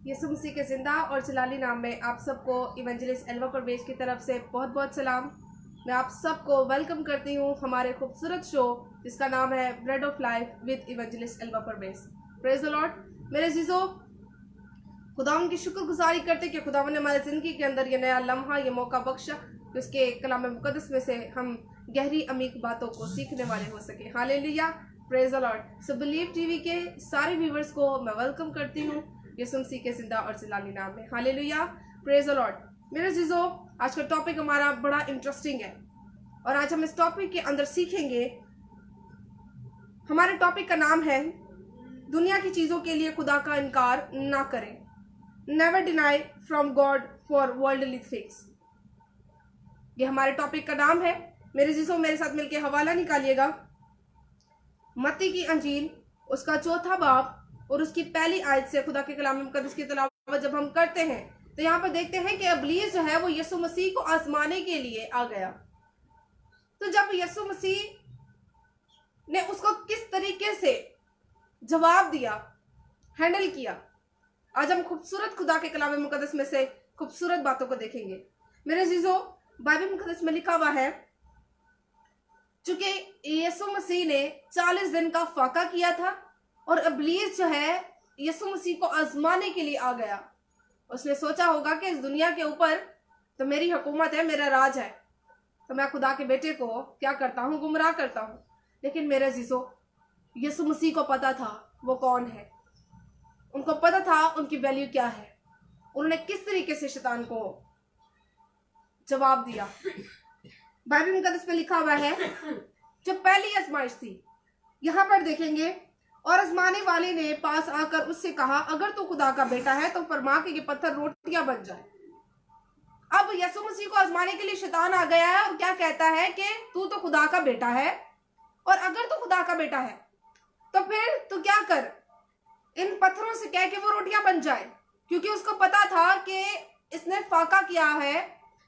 यीशु मसीह के जिंदा और जलाली नाम में आप सबको इवेंजलिस्ट एल्वा परवेज की तरफ से बहुत बहुत सलाम। मैं आप सबको वेलकम करती हूँ हमारे खूबसूरत शो जिसका नाम है bread of life with evangelist Alwa Parvez. Praise the lord. मेरे जीजो, खुदावन की शुक्रगुजारी करते कि खुदावन ने हमारी ज़िंदगी के अंदर ये नया लम्हा, ये मौका बख्शा कि उसके कलाम मुकद्दस में से हम गहरी अमीक बातों को सीखने वाले हो सके। Hallelujah, praise the Lord. So believe TV के सारे व्यूवर्स को मैं वेलकम करती हूँ यीशु मसीह के जिंदा और जलाली नाम में। Hallelujah, praise the lord. मेरे जीजो, आज का टॉपिक हमारा बड़ा इंटरेस्टिंग है और आज हम इस टॉपिक के अंदर सीखेंगे। हमारे टॉपिक का नाम है दुनिया की चीजों के लिए खुदा का इनकार ना करें। Never deny from God for worldly things. ये हमारे टॉपिक का नाम है। मेरे जीजो, मेरे साथ मिलकर हवाला निकालिएगा। मत्ती की अंजील उसका 4था बाब और उसकी पहली आयत से खुदा के कलाम मुकद्दस की तिलावत जब हम करते हैं तो यहाँ पर देखते हैं कि इब्लीस जो है वो यीशु मसीह को आजमाने के लिए आ गया। तो जब यीशु मसीह ने उसको किस तरीके से जवाब दिया, हैंडल किया, आज हम खूबसूरत खुदा के कलाम मुकद्दस में से खूबसूरत बातों को देखेंगे। मेरे जीजो, बाइबल मुकद्दस में लिखा हुआ है चूंकि यीशु मसीह ने 40 दिन का फाका किया था और इब्लीस जो है यीशु मसीह को आजमाने के लिए आ गया। उसने सोचा होगा कि इस दुनिया के ऊपर तो मेरी हुकूमत है, मेरा राज है, तो मैं खुदा के बेटे को क्या करता हूँ, गुमराह करता हूँ। लेकिन मेरे जीजो, यीशु मसीह को पता था वो कौन है, उनको पता था उनकी वैल्यू क्या है। उन्होंने किस तरीके से शैतान को जवाब दिया। बाइबल मुकद्दस में लिखा हुआ है जो पहली आजमाइश थी, यहाँ पर देखेंगे, और आजमाने वाले ने पास आकर उससे कहा, अगर तू खुदा का बेटा है तो फरमा के ये पत्थर रोटियां बन जाए। अब यीशु मसीह को आजमाने के लिए शैतान आ गया है और क्या कहता है कि तू तो खुदा का बेटा है, और अगर तू खुदा का बेटा है तो फिर तू क्या कर, इन पत्थरों से कह के वो रोटियां बन जाए। क्योंकि उसको पता था कि इसने फाका किया है,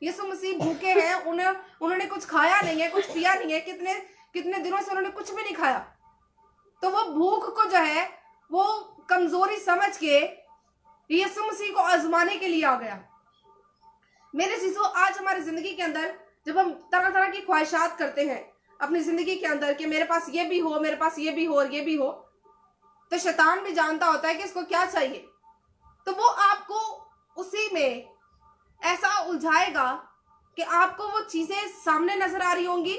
यीशु मसीह भूखे हैं, उन्होंने कुछ खाया नहीं है, कुछ पिया नहीं है, कितने दिनों से उन्होंने कुछ भी नहीं खाया। तो वो भूख को जो है वो कमजोरी समझ के यीशु मसीह को आजमाने के लिए आ गया। मेरे जीजो, आज हमारी जिंदगी के अंदर जब हम तरह तरह की ख्वाहिशात करते हैं अपनी जिंदगी के अंदर कि मेरे पास ये भी हो, मेरे पास ये भी हो और ये भी हो, तो शैतान भी जानता होता है कि इसको क्या चाहिए। तो वो आपको उसी में ऐसा उलझाएगा कि आपको वो चीजें सामने नजर आ रही होंगी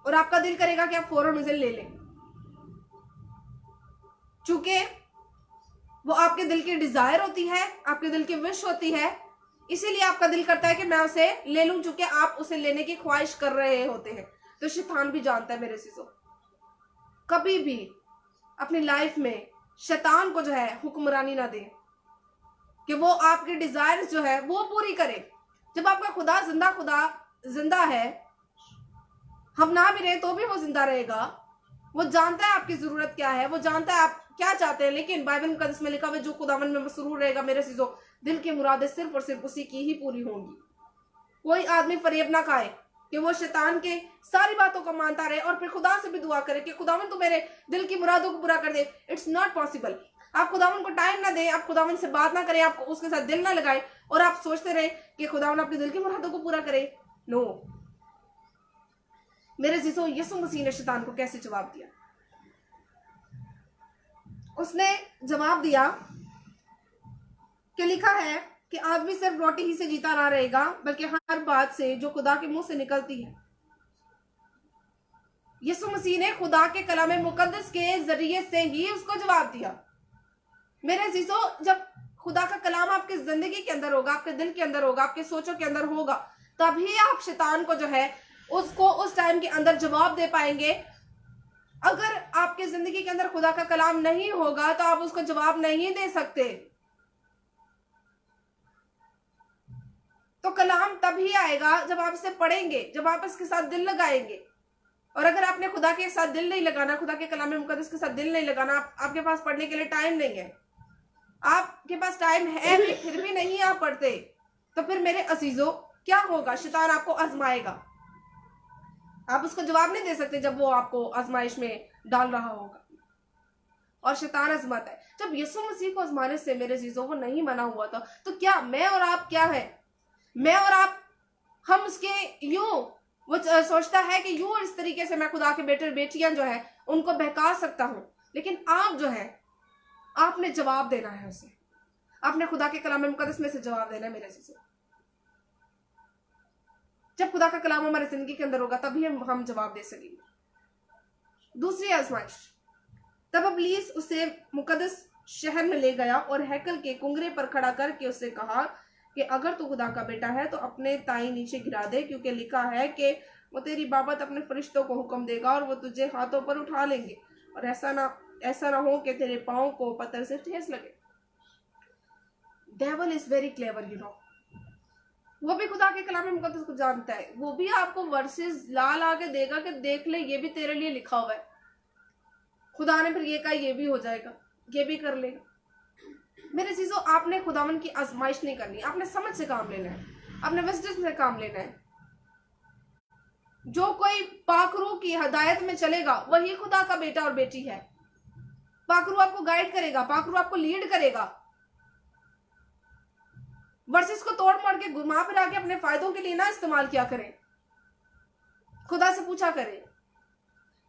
और आपका दिल करेगा कि आप फौरन उसे ले लें, चूंकि वो आपके दिल की डिजायर होती है, आपके दिल की विश होती है, इसीलिए आपका दिल करता है कि मैं उसे ले लूं, चूंकि आप उसे लेने की ख्वाहिश कर रहे होते हैं। तो शैतान भी जानता है मेरे चीजों, कभी भी अपनी लाइफ में शैतान को जो है हुक्मरानी ना दे कि वो आपकी डिजायर जो है वो पूरी करे। जब आपका खुदा जिंदा है, हम ना भी रहे तो भी वो जिंदा रहेगा। वो जानता है आपकी जरूरत क्या है, वो जानता है आप क्या चाहते हैं। लेकिन बाइबल मुकद्दस में लिखा हुआ है जो खुदावन में मसरूर रहेगा मेरे चीजों, दिल की मुरादें सिर्फ और सिर्फ उसी की ही पूरी होंगी। कोई आदमी फरेब ना खाए कि वो शैतान के सारी बातों को मानता रहे और फिर खुदा से भी दुआ करे कि खुदावन तू मेरे दिल की मुरादों को पूरा कर दे। It's not possible. आप खुदावन को टाइम ना दें, आप खुदावन से बात ना करें, आप उसके साथ दिल ना लगाए और आप सोचते रहे कि खुदावन अपने दिल की मुरादों को पूरा करे। नो मेरे जीसो, यीशु मसीह ने शैतान को कैसे जवाब दिया? उसने जवाब दिया कि लिखा है कि आदमी सिर्फ रोटी ही से जीता ना रहेगा बल्कि हर बात से जो खुदा के मुंह से निकलती है। यीशु मसीह ने खुदा के कलाम मुकद्दस के जरिए से ही उसको जवाब दिया। मेरे जीसो, जब खुदा का कलाम आपकी जिंदगी के अंदर होगा, आपके दिल के अंदर होगा, आपके सोचों के अंदर होगा, तभी आप शैतान को जो है उसको उस टाइम के अंदर जवाब दे पाएंगे। अगर आपके जिंदगी के अंदर खुदा का कलाम नहीं होगा तो आप उसको जवाब नहीं दे सकते। तो कलाम तभी आएगा जब आप इसे पढ़ेंगे, जब आप इसके साथ दिल लगाएंगे। और अगर आपने खुदा के साथ दिल नहीं लगाना, खुदा के कलाम मुकद्दस के साथ दिल नहीं लगाना, आपके पास पढ़ने के लिए टाइम नहीं है, आपके पास टाइम है भी फिर भी नहीं आप पढ़ते, तो फिर मेरे अजीजों क्या होगा? शैतान आपको आजमाएगा। आप उसको जवाब नहीं दे सकते जब वो आपको आजमाइश में डाल रहा होगा। और शैतान आजमाता है। जब यीशु मसीह को आजमाने से मेरे चीजों को नहीं मना हुआ था, तो क्या मैं और आप क्या है? मैं और आप, हम उसके यूं, वो सोचता है कि यूं इस तरीके से मैं खुदा के बेटे और बेटियां जो है उनको बहका सकता हूं, लेकिन आप जो है आपने जवाब देना है उसे। आपने खुदा के कलाम मुकद्दस में से जवाब देना है मेरे से। जब खुदा का कलाम हमारी जिंदगी के अंदर होगा तभी हम जवाब दे सकेंगे। दूसरी आजमाइश, तब इब्लीस उसे मुकद्दस शहर में ले गया और हैकल के कुंगरे पर खड़ा करके उससे कहा कि अगर तू खुदा का बेटा है तो अपने ताई नीचे गिरा दे, क्योंकि लिखा है कि वो तेरी बाबत अपने फरिश्तों को हुक्म देगा और वो तुझे हाथों पर उठा लेंगे, और ऐसा ना हो कि तेरे पांव को पत्थर से ठेस लगे। Devil is very clever, you know. वो भी खुदा के कलाम मुकद्दस को जानता है। वो भी आपको वर्सेस ला के देगा कि देख ले, ये भी तेरे लिए लिखा हुआ है। खुदा ने फिर ये कहा ये भी हो जाएगा, ये भी कर लेगा। मेरे चीजों, आपने खुदावन की आजमाइश नहीं करनी, आपने समझ से काम लेना है, आपने विजडम से काम लेना है। जो कोई पाखरू की हदायत में चलेगा वही खुदा का बेटा और बेटी है। पाखरू आपको गाइड करेगा, पाखरू आपको लीड करेगा। वर्सेस को तोड़ मोड़ के घुमा फिरा के अपने फायदों के लिए ना इस्तेमाल किया करें। खुदा से पूछा करें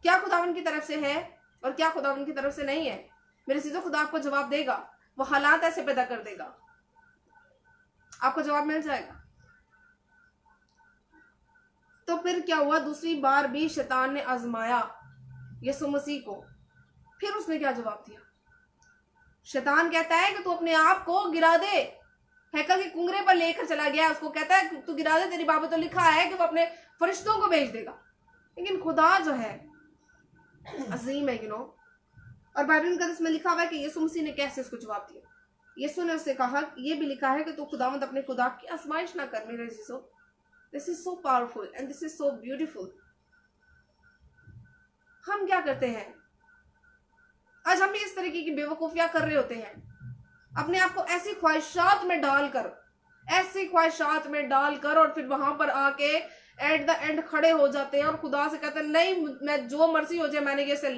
क्या खुदावन की तरफ से है और क्या खुदावन की तरफ से नहीं है। मेरे चीजों, खुदा आपको जवाब देगा। वो हालात ऐसे पैदा कर देगा, आपको जवाब मिल जाएगा। तो फिर क्या हुआ? दूसरी बार भी शैतान ने आजमाया यीशु मसीह को। फिर उसने क्या जवाब दिया? शैतान कहता है कि तू अपने आप को गिरा दे। हैकल के कुंगरे पर लेकर चला गया, उसको कहता है तू गिरा दे, तेरी बाबत तो लिखा है कि वो अपने फरिश्तों को भेज देगा। लेकिन खुदा जो है अजीम है, यू नो। और बाइबल मुकद्दस में लिखा हुआ है कि यीशु मसीह ने कैसे उसको जवाब दिया। यीशु ने उससे कहा, ये भी लिखा है कि तू खुदावंद अपने खुदा की आजमाइश ना कर। मेरे अजीजों, this is so powerful and this is so beautiful. हम क्या करते हैं आज? हम भी इस तरीके की बेवकूफियां कर रहे होते हैं, अपने आप को ऐसी ख्वाहिशात में डालकर और फिर वहां पर आके एट द एंड खड़े हो जाते हैं और खुदा से कहते हैं नहीं, मैं जो मर्जी हो जाए, मैंने ये से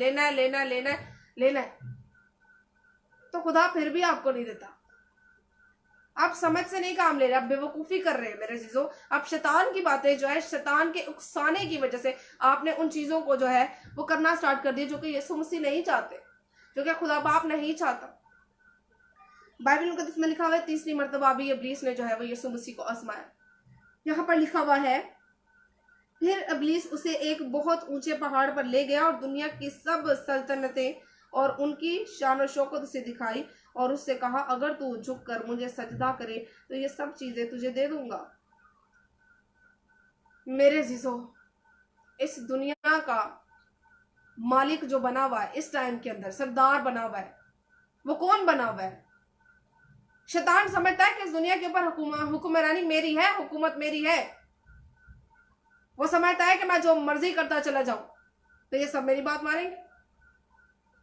लेना है। तो खुदा फिर भी आपको नहीं देता। आप समझ से नहीं काम ले रहे, आप बेवकूफी कर रहे हैं मेरे चीजों। आप शैतान की बातें जो है, शैतान के उकसाने की वजह से आपने उन चीजों को जो है वो करना स्टार्ट कर दिया जो कि यीशु मसीह नहीं चाहते, जो कि खुदा बाप नहीं चाहता। बाइबल मुकद्दस में लिखा हुआ है तीसरी मर्तबा भी इब्लीस ने जो है वो यीशु मसीह को आजमाया। यहाँ पर लिखा हुआ है, फिर इब्लीस उसे एक बहुत ऊंचे पहाड़ पर ले गया और दुनिया की सब सल्तनतें और उनकी शान और शौकत उसे दिखाई और उससे कहा, अगर तू झुक कर मुझे सजदा करे तो ये सब चीजें तुझे दे दूंगा। मेरे जीजो, इस दुनिया का मालिक जो बना हुआ है इस टाइम के अंदर, सरदार बना हुआ है, वो कौन बना हुआ है? शैतान समझता है कि इस दुनिया के ऊपर हुक्मरानी मेरी है, हुकूमत मेरी है। वो समझता है कि मैं जो मर्जी करता चला जाऊं तो ये सब मेरी बात मानेंगे।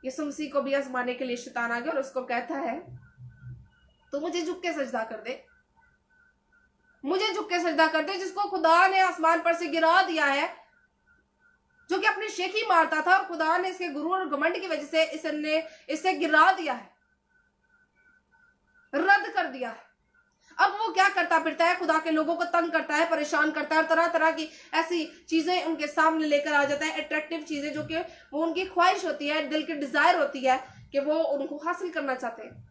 यीशु मसीह को भी आजमाने के लिए शैतान आ गया और उसको कहता है, तो मुझे झुक के सजदा कर दे, मुझे झुक के सजदा कर दे, जिसको खुदा ने आसमान पर से गिरा दिया है, जो कि अपनी शेखी मारता था और खुदा ने इसके गुरूर और घमंड की वजह से इसे गिरा दिया है, रद्द कर दिया है। अब वो क्या करता फिरता है? खुदा के लोगों को तंग करता है, परेशान करता है और तरह तरह की ऐसी चीजें उनके सामने लेकर आ जाता है, अट्रैक्टिव चीजें जो कि वो उनकी ख्वाहिश होती है, दिल की डिजायर होती है कि वो उनको हासिल करना चाहते हैं।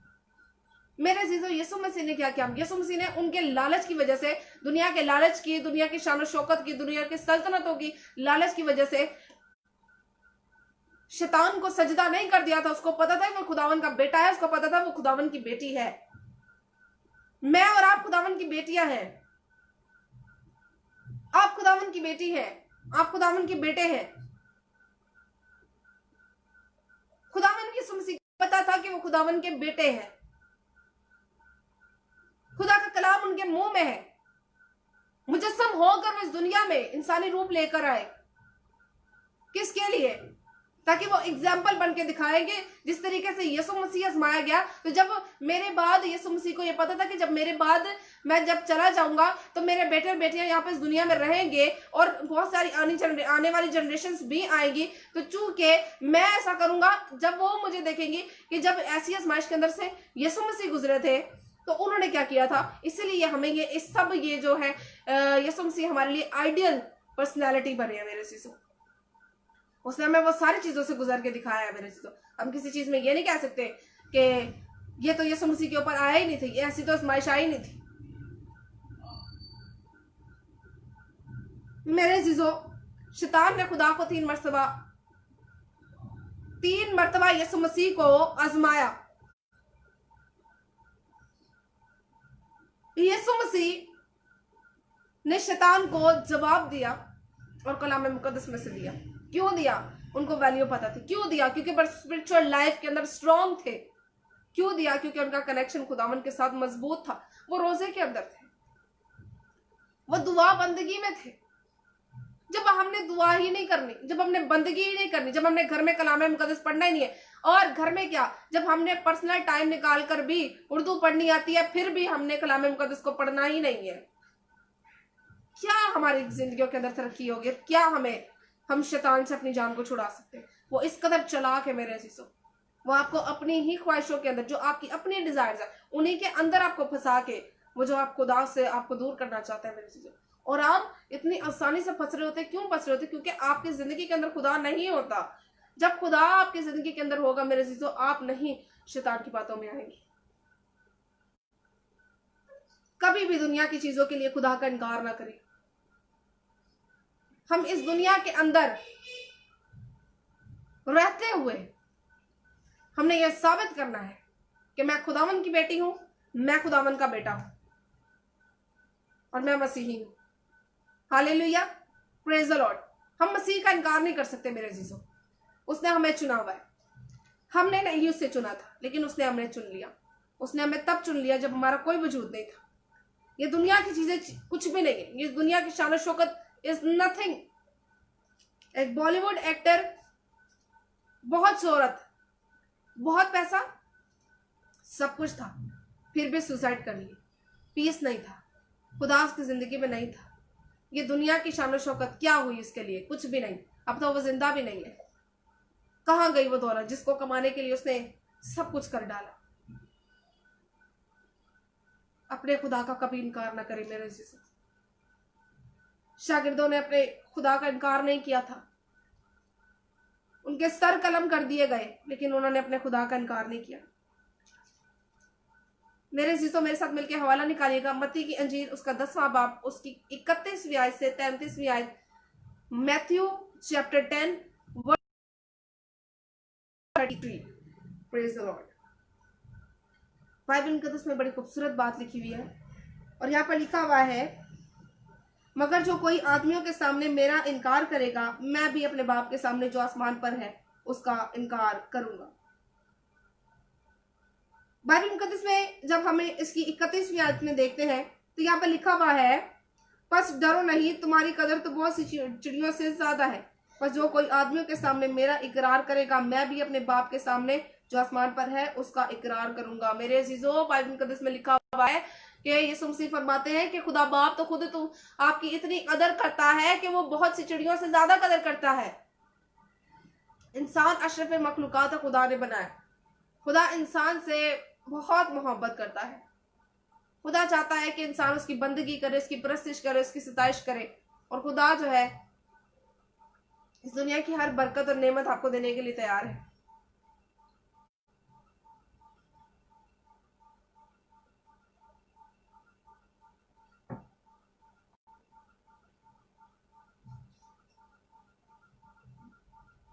मेरे अजीजों, यीशु मसीह ने क्या किया? यीशु मसीह ने उनके लालच की वजह से, दुनिया के लालच की, दुनिया की शान और शौकत की, दुनिया की सल्तनतों की लालच की वजह से शैतान को सजदा नहीं कर दिया था। उसको पता था वो खुदावन का बेटा है, उसको पता था वो खुदावन की बेटी है। मैं और आप खुदावन की बेटियां हैं, आप खुदावन की बेटी हैं, आप खुदावन के बेटे हैं। खुदावन की यीशु मसीह को पता था कि वो खुदावन के बेटे हैं। खुदा का कलाम उनके मुंह में है, मुजस्सम होकर वो इस दुनिया में इंसानी रूप लेकर आए। किसके लिए? ताकि वो एग्जाम्पल बन के दिखाएंगे। जिस तरीके से यीशु मसीह आजमाया गया, तो जब मेरे बाद यीशु मसीह को ये पता था कि जब मेरे बाद मैं जब चला जाऊंगा तो मेरे बेटे और बेटियां यहाँ पे इस दुनिया में रहेंगे और बहुत सारी आने वाली जनरेशंस भी आएंगी। तो चूंकि मैं ऐसा करूंगा, जब वो मुझे देखेंगी कि जब ऐसी आजमाइश के अंदर से यीशु मसीह गुजरे थे तो उन्होंने क्या किया था, इसीलिए हमें ये इस सब ये जो है यीशु मसीह हमारे लिए आइडियल पर्सनैलिटी बने हैं मेरे चीजों। उसने हमें वो सारी चीजों से गुजर के दिखाया है मेरे चीजों। हम किसी चीज में ये नहीं कह सकते कि ये तो यीशु मसीह के ऊपर आया ही नहीं थी, ऐसी तो आजमाइश आई नहीं थी। मेरे चीजों, शैतान ने खुदा को 3 मरतबा यीशु मसीह को आजमाया। यीशु मसीह ने शैतान को जवाब दिया और कलाम मुकद्दस में से दिया। क्यों दिया? उनको वैल्यू पता थी। क्यों दिया? क्योंकि स्पिरिचुअल लाइफ के अंदर स्ट्रांग थे। क्यों दिया? क्योंकि उनका कनेक्शन खुदावन के साथ मजबूत था। वो रोजे के अंदर थे, वो दुआ बंदगी में थे। जब हमने दुआ ही नहीं करनी, जब हमने बंदगी ही नहीं करनी, जब हमने घर में कलाम मुकद्दस पढ़ना ही नहीं है, और घर में क्या, जब हमने पर्सनल टाइम निकाल कर भी उर्दू पढ़नी आती है फिर भी हमने कलाम मुकद्दस को पढ़ना ही नहीं है, क्या हमारी जिंदगियों के अंदर तरक्की होगी? क्या हम शैतान से अपनी जान को छुड़ा सकते हैं? वो इस कदर चालाक है मेरे अजीजों। वो आपको अपनी ही ख्वाहिशों के अंदर, जो आपकी अपनी डिजायर्स है, उन्हीं के अंदर आपको फंसा के वो जो आप खुदा से आपको दूर करना चाहते हैं मेरे अजीजों। और आप इतनी आसानी से फंस रहे होते। क्यों फंस रहे होते? क्योंकि आपकी जिंदगी के अंदर खुदा नहीं होता। जब खुदा आपकी जिंदगी के अंदर होगा मेरे अजीजों, आप नहीं शैतान की बातों में आएंगे। कभी भी दुनिया की चीजों के लिए खुदा का इनकार ना करें। हम इस दुनिया के अंदर रहते हुए हमने यह साबित करना है कि मैं खुदावन की बेटी हूं, मैं खुदावन का बेटा हूं और मैं मसीही हूं। Hallelujah, praise the Lord. हम मसीह का इनकार नहीं कर सकते मेरे अजीजों। उसने हमें चुना हुआ है। हमने नहीं उससे चुना था, लेकिन उसने हमें चुन लिया। उसने हमें तब चुन लिया जब हमारा कोई वजूद नहीं था। ये दुनिया की चीजें कुछ भी नहीं है। ये दुनिया की शान शौकत इज नथिंग। एक बॉलीवुड एक्टर, बहुत शोहरत, बहुत पैसा, सब कुछ था, फिर भी सुसाइड कर ली। पीस नहीं था, खुदा उसकी जिंदगी में नहीं था। ये दुनिया की शान शौकत क्या हुई इसके लिए? कुछ भी नहीं। अब तो वो जिंदा भी नहीं है। कहां गई वो दौलत जिसको कमाने के लिए उसने सब कुछ कर डाला? अपने खुदा का कभी इनकार ना करें मेरे अजीजों। शागिर्दों ने अपने खुदा का इनकार नहीं किया था। उनके सर कलम कर दिए गए, लेकिन उन्होंने अपने खुदा का इनकार नहीं किया। मेरे अजीजों, मेरे साथ मिलकर हवाला निकालिएगा मत्ती की अंजील, उसका 10वां बाब, उसकी 31वीं आयत से 33वीं आयत। Matthew chapter 10 verse 33। Praise the Lord. Bible मुकद्दस में बड़ी खूबसूरत बात लिखी हुई है और यहाँ पर लिखा हुआ है, मगर जो कोई आदमियों के सामने मेरा इनकार करेगा, मैं भी अपने बाप के सामने जो आसमान पर है उसका इनकार करूंगा। बाइबल मुकद्दस में जब हमें इसकी 31वीं आयत में देखते हैं तो यहाँ पर लिखा हुआ है, बस डरो नहीं, तुम्हारी कदर तो बहुत सी चिड़ियों से ज्यादा है। बस जो कोई आदमियों के सामने मेरा इकरार करेगा, मैं भी अपने बाप के सामने जो आसमान पर है उसका इकरार करूंगा। मेरे अजीजों, बाइबल मुकद्दस में लिखा हुआ है कि यीशु मसीह फरमाते हैं कि खुदा बाप तो खुद तो आपकी इतनी कदर करता है कि वो बहुत सी चिड़ियों से ज्यादा कदर करता है। इंसान अशरफ मखलूकात खुदा ने बनाया। खुदा इंसान से बहुत मोहब्बत करता है। खुदा चाहता है कि इंसान उसकी बंदगी करे, उसकी परस्तिश करे, उसकी सताइश करे। और खुदा जो है इस दुनिया की हर बरकत और नेमत आपको देने के लिए तैयार है।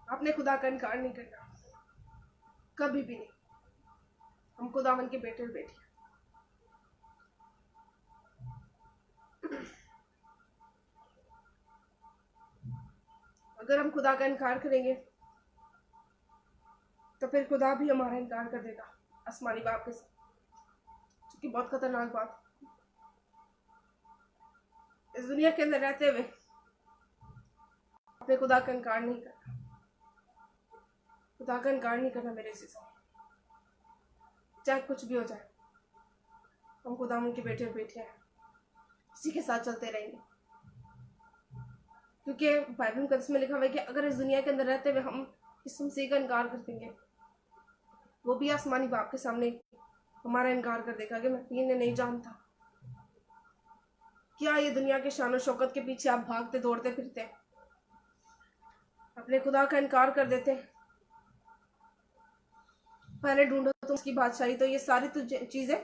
आपने खुदा का इनकार नहीं करना, कभी भी नहीं। हम खुदावन के बेटे और बेटी। अगर हम खुदा का इनकार करेंगे तो फिर खुदा भी हमारा इनकार कर देगा आसमानी बाप के साथ, जो कि बहुत खतरनाक बात। इस दुनिया के अंदर रहते हुए अपने खुदा का इनकार नहीं करना। खुदा का इनकार नहीं करना मेरे से, चाहे कुछ भी हो जाए। हम खुदावन के बेटे बेटे हैं, इसी के साथ चलते रहेंगे, क्योंकि बाइबल मुकद्दस में लिखा हुआ है कि अगर इस दुनिया के अंदर रहते हुए हम इस मसीह का इनकार कर देंगे, वो भी आसमानी बाप के सामने हमारा इनकार कर देगा कि मैं इन्हें नहीं जानता। क्या ये दुनिया के शान और शौकत के पीछे आप भागते दौड़ते फिरते, अपने खुदा का इनकार कर देते। पहले ढूंढो तुम उसकी बादशाही, तो ये सारी चीजें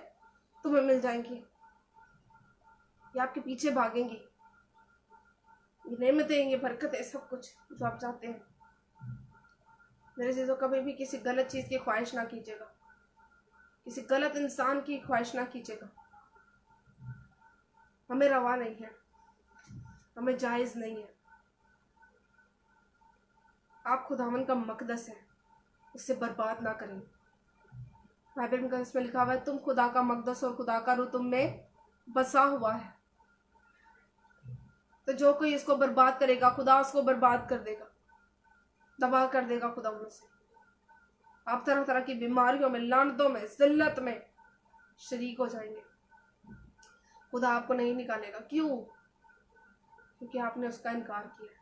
तुम्हें मिल जाएंगी। ये आपके पीछे भागेंगी, ये नेमतें, ये बरकतें, सब कुछ जो आप चाहते हैं। मेरे चीजों, कभी भी किसी गलत चीज की ख्वाहिश ना कीजिएगा, किसी गलत इंसान की ख्वाहिश ना कीजिएगा। हमें रवा नहीं है, हमें जायज नहीं है। आप खुदावन का मकदस है, उससे बर्बाद ना करें। बाइबल में इसमें लिखा हुआ है, तुम खुदा का मकदस और खुदा का रूह तुम में बसा हुआ है। तो जो कोई इसको बर्बाद करेगा, खुदा उसको बर्बाद कर देगा, तबाह कर देगा खुदा उनसे। आप तरह तरह की बीमारियों में, लानतों में, जिल्लत में शरीक हो जाएंगे। खुदा आपको नहीं निकालेगा। क्यों? क्योंकि आपने उसका इनकार किया।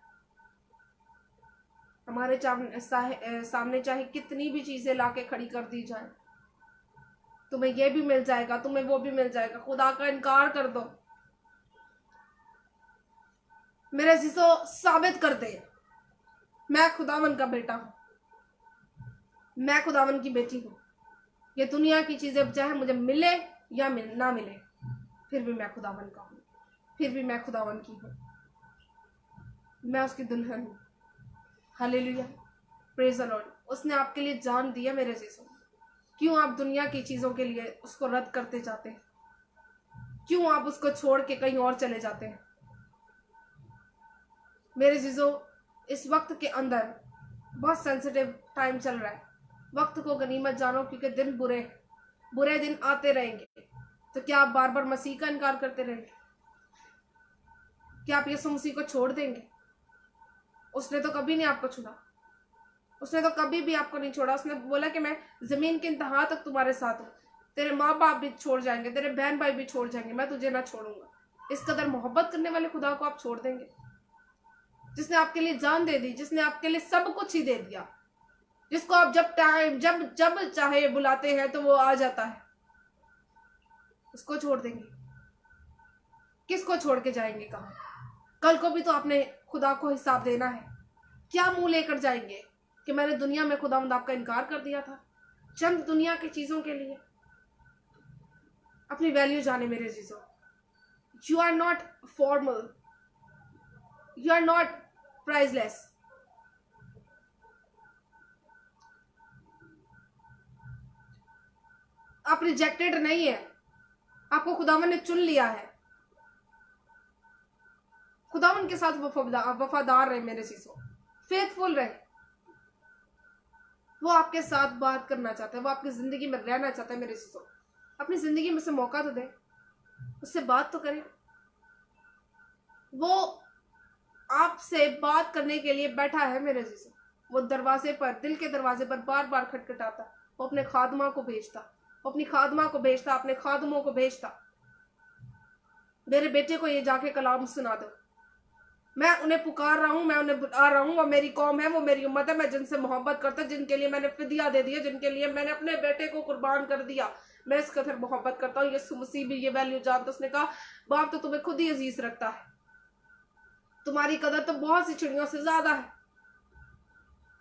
हमारे सामने चाहे कितनी भी चीजें लाके खड़ी कर दी जाए, तुम्हें ये भी मिल जाएगा, तुम्हें वो भी मिल जाएगा, खुदा का इनकार कर दो। मेरे अजीजों, साबित कर दे मैं खुदावन का बेटा हूं, मैं खुदावन की बेटी हूं। ये दुनिया की चीजें चाहे मुझे मिले या ना मिले, फिर भी मैं खुदावन का हूं, फिर भी मैं खुदावन की हूं, मैं उसकी दुल्हन हूं। Hallelujah, praise the Lord. उसने आपके लिए जान दिया मेरे अजीजों। क्यों आप दुनिया की चीजों के लिए उसको रद्द करते जाते हैं? क्यों आप उसको छोड़ के कहीं और चले जाते हैं? मेरे अजीजों, इस वक्त के अंदर बहुत सेंसिटिव टाइम चल रहा है। वक्त को गनीमत जानो, क्योंकि दिन बुरे दिन आते रहेंगे। तो क्या आप बार बार मसीह का इनकार करते रहेंगे? क्या आप यीशु मसीह को छोड़ देंगे? उसने तो कभी नहीं आपको छोड़ा, उसने तो कभी भी आपको नहीं छोड़ा। उसने बोला कि मैं जमीन के इंतहा तक तुम्हारे साथ हूँ। तेरे माँ बाप भी छोड़ जाएंगे, तेरे बहन भाई भी छोड़ जाएंगे, मैं तुझे ना छोड़ूंगा। इस कदर मोहब्बत करने वाले खुदा को आप छोड़ देंगे, जिसने आपके लिए जान दे दी, जिसने आपके लिए सब कुछ ही दे दिया, जिसको आप जब चाहे बुलाते हैं तो वो आ जाता है, उसको छोड़ देंगे? किसको छोड़ के जाएंगे? कहाँ? कल को भी तो आपने खुदा को हिसाब देना है। क्या मुंह लेकर जाएंगे कि मैंने दुनिया में खुदावंद आपका इनकार कर दिया था चंद दुनिया की चीजों के लिए? अपनी वैल्यू जाने मेरे चीजों। You are not formal, you are not priceless. आप रिजेक्टेड नहीं है, आपको खुदावन ने चुन लिया है। खुदावन के साथ वफादार रहे मेरे चीजों, फेथफुल रहे। वो आपके साथ बात करना चाहता है, वो आपकी जिंदगी में रहना चाहता है मेरे चीजों। अपनी जिंदगी में से मौका तो दे, उससे बात तो करें। वो आपसे बात करने के लिए बैठा है मेरे चीजों। वो दरवाजे पर, दिल के दरवाजे पर बार बार खटखटाता। वो अपने खादमा को भेजता, वो अपनी खादमा को भेजता, अपने खादमों को भेजता। मेरे बेटे को ये जाके कलाम सुना दो, मैं उन्हें पुकार रहा हूं, मैं उन्हें बुला रहा हूं। वो मेरी कौम है, वो मेरी उम्मत है, मैं जिनसे मोहब्बत करता, जिनके लिए मैंने फिदिया दे दिया, जिनके लिए मैंने अपने बेटे को कुर्बान कर दिया, मैं इस कदर मोहब्बत करता हूँ। यीशु मसीह भी ये वैल्यू जानता। उसने कहा, बाप तो तुम्हें खुद ही अजीज रखता है, तुम्हारी कदर तो बहुत सी चिड़ियों से ज्यादा है।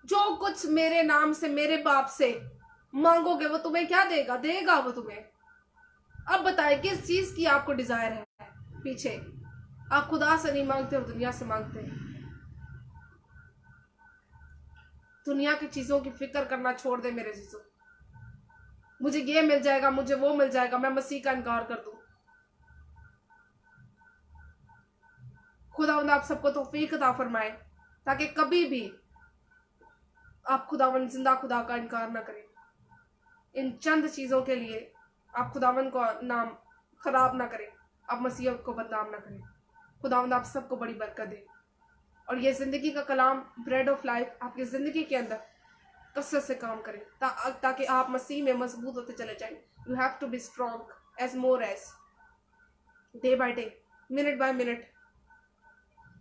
जो कुछ मेरे नाम से, मेरे बाप से मांगोगे, वो तुम्हें क्या देगा? देगा वो तुम्हें। अब बताए किस चीज की आपको डिजायर है पीछे? आप खुदा से नहीं मांगते और दुनिया से मांगते हैं। दुनिया की चीजों की फिक्र करना छोड़ दे मेरे चीजों। मुझे ये मिल जाएगा, मुझे वो मिल जाएगा, मैं मसीह का इनकार कर दूं। खुदावंद आप सबको तौफीक अता फरमाए, ताकि कभी भी आप खुदावंद जिंदा खुदा का इनकार ना करें। इन चंद चीजों के लिए आप खुदावंद को नाम खराब ना करें, आप मसीह को बदनाम ना करें। खुदावंद आप सबको बड़ी बरकत दे, और ये जिंदगी का कलाम, ब्रेड ऑफ लाइफ, आपकी जिंदगी के अंदर कसरत से काम करें ताकि आप मसीह में मजबूत होते चले जाएं। You have to be strong as more as day by day, minute by minute.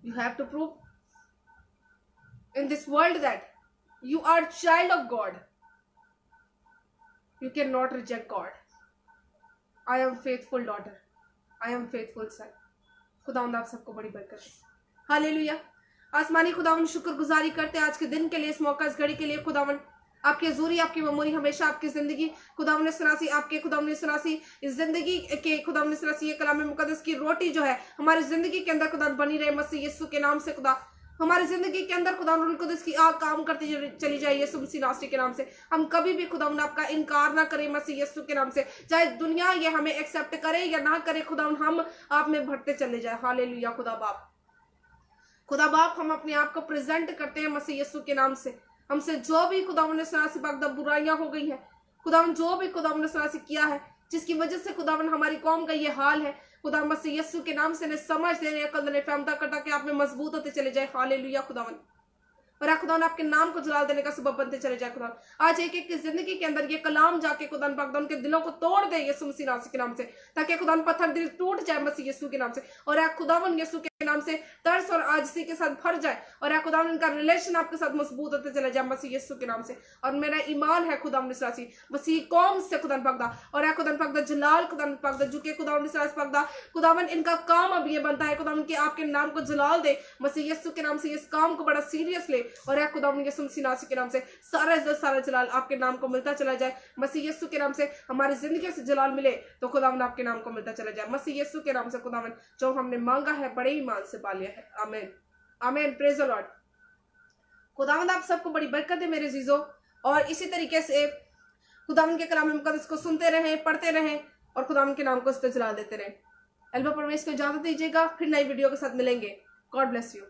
You have to prove in this world that you are child of God. You cannot reject God. I am faithful daughter. I am faithful son. खुदावंद आप सबको बड़ी बरकत दे। Hallelujah. आसमानी खुदावंद शुक्रगुजारी करते हैं आज के दिन के लिए, इस मौका, इस घड़ी के लिए। खुदावंद आपकी हजूरी, आपकी मेमोरी हमेशा आपकी जिंदगी खुदावंद सनासी, आपके खुदावंद सनासी इस जिंदगी के खुदावंद सनासी, ये कलाम मुकद्दस की रोटी जो है हमारी जिंदगी के अंदर खुदा बनी रहे मसीह यीशु के नाम से। खुदा हमारी जिंदगी के अंदर खुदा रूह कुदस की आग काम करती चली जाए यीशु मसीह नासरी के नाम से। हम कभी भी खुदावंद आपका इनकार ना करें मसीह यीशु के नाम से, चाहे दुनिया ये हमें एक्सेप्ट करे या ना करे। खुदावंद हम आप में बढ़ते चले जाए। हालेलुया। खुदा बाप हम अपने आप को प्रेजेंट करते हैं मसीह यीशु के नाम से। हमसे जो भी खुदावंद ने सनासी बागदा बुराइयां हो गई हैं, खुदावंद जो भी खुदावंद ने सनासी किया है जिसकी वजह से खुदावंद हमारी कौम का ये हाल है, खुदा मसीह यीशु के नाम से ने समझ देने अकल देने फहमता करता कि आप में मजबूत होते चले जाए। हालेलुया खुदावंद। और खुदा आपके नाम को जलाल देने का सबब बनते चले जाए। खुदा आज एक एक की जिंदगी के अंदर ये कलाम जाके खुदा पाक उनके दिलों को तोड़ दे यीशु मसीह नासरी के नाम से, ताकि खुदा पत्थर दिल टूट जाए मसीह यीशु के नाम से। और खुदावन यीशु के नाम से तरस और आजिज़ी के साथ भर जाए। और खुदावन इनका रिलेशन आपके साथ मजबूत होते चले जाए मसीह यीशु के नाम से। और मेरा ईमान है खुदा निसरासी मसीह कौम से खुदा पकदा और खुदा पकदा जलाल खुदा पकदा झुके खुदा निसरास पकदा। खुदावन इनका काम अब ये बनता है खुदावन के आपके नाम को जलाल दे मसीह यीशु के नाम से। इस काम को बड़ा सीरियस ले और खुदावन यीशु मसीह नासरी के नाम से सारा इज्जत सारा जलाल आपके नाम को मिलता चला जाए मसीह यीशु के नाम से। हमारी जिंदगी से जलाल मिले तो खुदावन आपके नाम को मिलता चला जाए मसीह यीशु के नाम से। खुदावन जो हमने मांगा है बड़े ईमान से पा लिया है। आमीन आमीन। Praise the Lord. खुदावंद आप सबको बड़ी बरकत है मेरे जीजो। और इसी तरीके से खुदावंद के कलाम मुकद्दस को सुनते रहें, पढ़ते रहें और खुदावंद के नाम को इस पे जला देते रहें। अल्लाह परमेश को इजाजत दीजिएगा, फिर नई वीडियो के साथ मिलेंगे। God bless you.